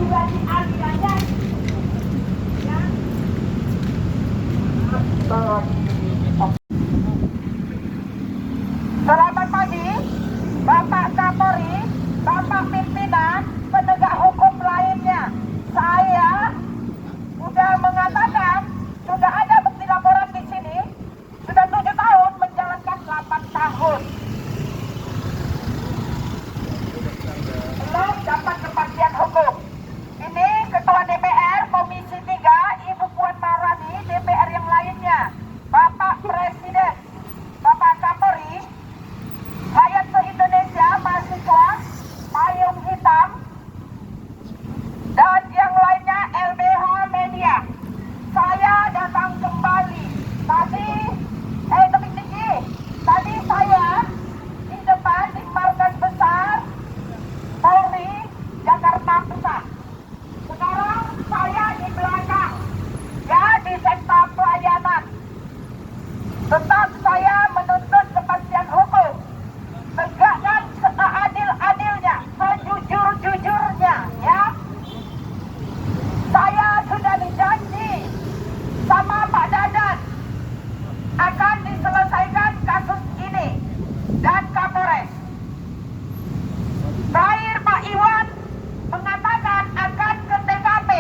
juga dianiaya. Ya. Selamat pagi, Bapak Kapolri, Bapak pimpinan penegak hukum lainnya. Saya sudah mengatakan, sudah ada bukti laporan di sini, sudah 7 tahun menjalankan 8 tahun. Belum dapat kepastian hukum. Ini Ketua DPR, Komisi 3, Ibu Puan Maharani, DPR yang lainnya, Bapak Presiden, Bapak Kapolri, rakyat se-Indonesia, mahasiswa, payung hitam, dan yang lainnya LBH Media. Saya datang kembali. Tadi, tebing tinggi. Tadi saya di depan di markas besar Polri Jakarta Pusat. Sekarang saya di belakang, ya, di sektor pelayanan. Tetap saya menuntut kepastian hukum. Tegakkan seadil-adilnya, sejujur-jujurnya, ya. Saya sudah dijanji sama Pak Dadan akan diselesaikan kasus ini dan Kapolres. Terakhir Pak Iwan mengatakan akan ke TKP.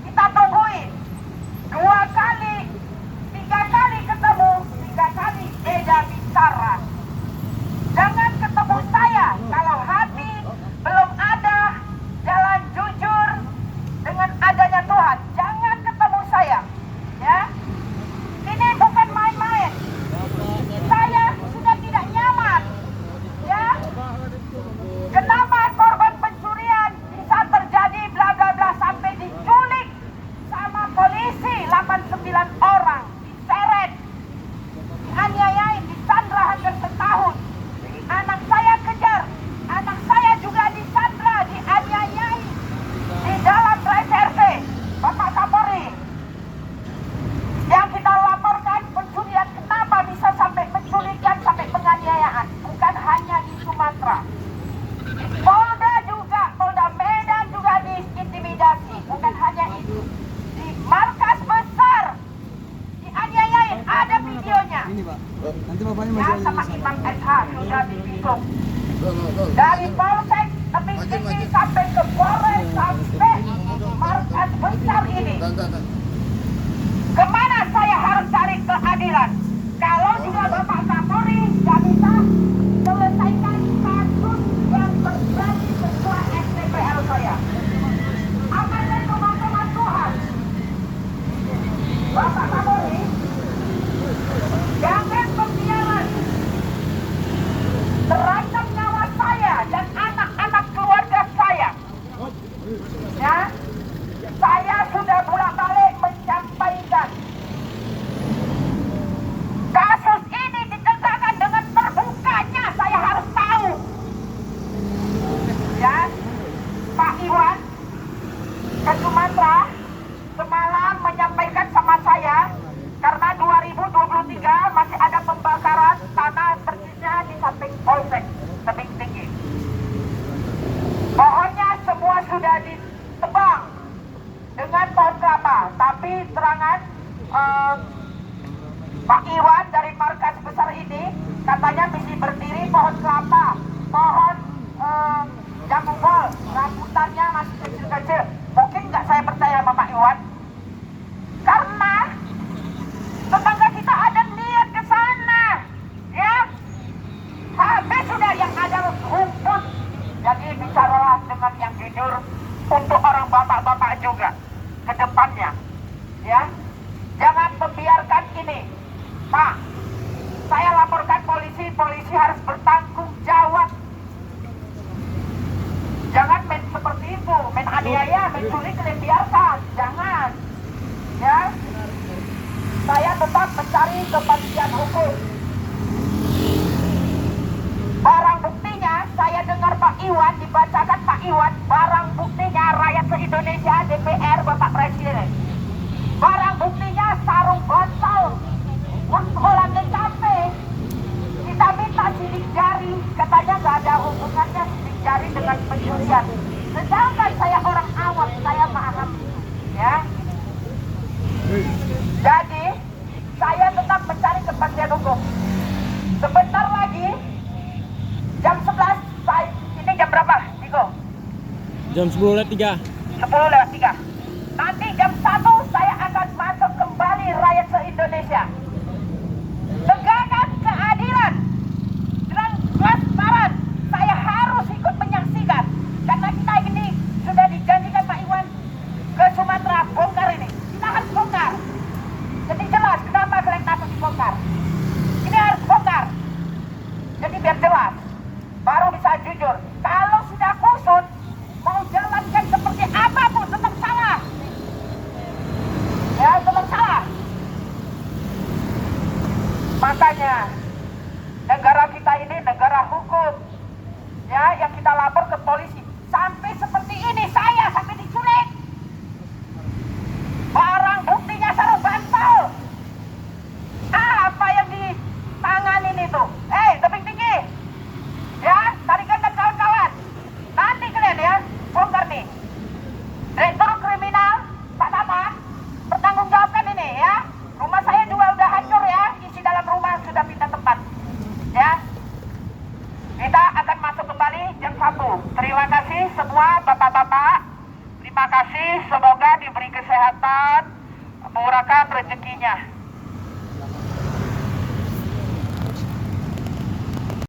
Kita tungguin 2 kali, 3 kali ketemu, 3 kali beda bicara. Jangan ketemu saya kalau hati belum ada jalan jujur dengan adanya Tuhan. Jangan ketemu saya, ya. Ini bukan main-main. Saya sudah tidak nyaman, ya. Kenapa korban pencurian bisa terjadi bla bla bla sampai diculik sama polisi 89 orang, diseret, dianiayain, disandra hampir setahun. Anak saya kejar, anak saya juga disandra, dianiayai di dalam reserse. Bapak Kapolri, yang kita laporkan pencurian, kenapa bisa sampai penculikan, sampai penganiayaan? Bukan hanya di Sumatera, di Polda juga, Polda Medan juga diintimidasi. Bukan hanya itu, di markas besar dianiayain, ada videonya. Ini Pak, nanti bapaknya Ya, masih sama Imam SH sudah divisum. Dari Polsek tebing tinggi sampai ke Polres sampai markas besar ini. Kemana saya harus cari keadilan? Kalau juga Bapak Kapolri nggak bisa selesaikan kasus yang terjadi sesuai STPL saya. Apa yang teman-teman Tuhan? Bapak Kapolri, jangan membiarkan terancam nyawa saya dan anak-anak keluarga saya. Ya, saya sudah bolak-balik menyampaikan kasus ini ditegakkan dengan terbukanya. Saya harus tahu. Ya, Pak Iwan ke Sumatera semalam menyampaikan sama saya, karena 2023 masih ada pembakaran tanah persisnya di samping Polsek tebing tinggi. Pohonnya semua sudah ditebang dengan pohon kelapa, tapi terangan Pak Iwan dari markas besar ini katanya mesti berdiri pohon kelapa, pohon jambu bol, rambutannya masih kecil-kecil. Mungkin nggak saya percaya sama Pak Iwan, karena tetangga kita ada niat ke sana, ya. Habis sudah yang ada rumput. Jadi bicaralah dengan yang jujur untuk orang bapak-bapak juga ke depannya, ya. Jangan membiarkan ini, Pak. Saya laporkan polisi, polisi harus bertanggung jawab. Jangan main seperti itu, main aniaya, menculik, biarkan, jangan, ya. Saya tetap mencari kepastian hukum. Barang buktinya, saya dengar Pak Iwan, dibacakan Pak Iwan, barang buktinya rakyat se-Indonesia, DPR, Bapak Presiden. Barang buktinya sarung botol, bola TKP. Kita minta sidik jari, katanya nggak ada hubungannya sidik jari dengan pencurian. Sedangkan saya orang awam, Jam 10:03. 10:03. Nanti jam 1 saya akan masuk kembali rakyat se-Indonesia. Tegakkan keadilan dengan transparan. Saya harus ikut menyaksikan karena kita ini sudah dijanjikan Pak Iwan ke Sumatera bongkar ini. Kita harus bongkar. Jadi jelas kenapa kalian takut dibongkar. Ini harus bongkar. Jadi biar jelas, baru bisa jujur. Kalau sudah kusut, mau jalankan seperti apapun tetap salah. Ya, tetap salah. Makanya negara kita ini negara hukum. Ya, yang kita lapor ke polisi. Sampai seperti ini saya sampai diculik. Barang buktinya sarung bantal. Apa yang ditanganin itu? Tebing tinggi. Ya, tarikan dan kawan-kawan. Nanti kalian ya, bongkar nih. Direktur kriminal, Pak Tama, bertanggungjawabkan ini ya. Rumah saya juga udah hancur ya, isi dalam rumah sudah pindah tempat. Ya, kita akan masuk kembali jam 1. Terima kasih semua bapak-bapak. Terima kasih, semoga diberi kesehatan, memurahkan rezekinya.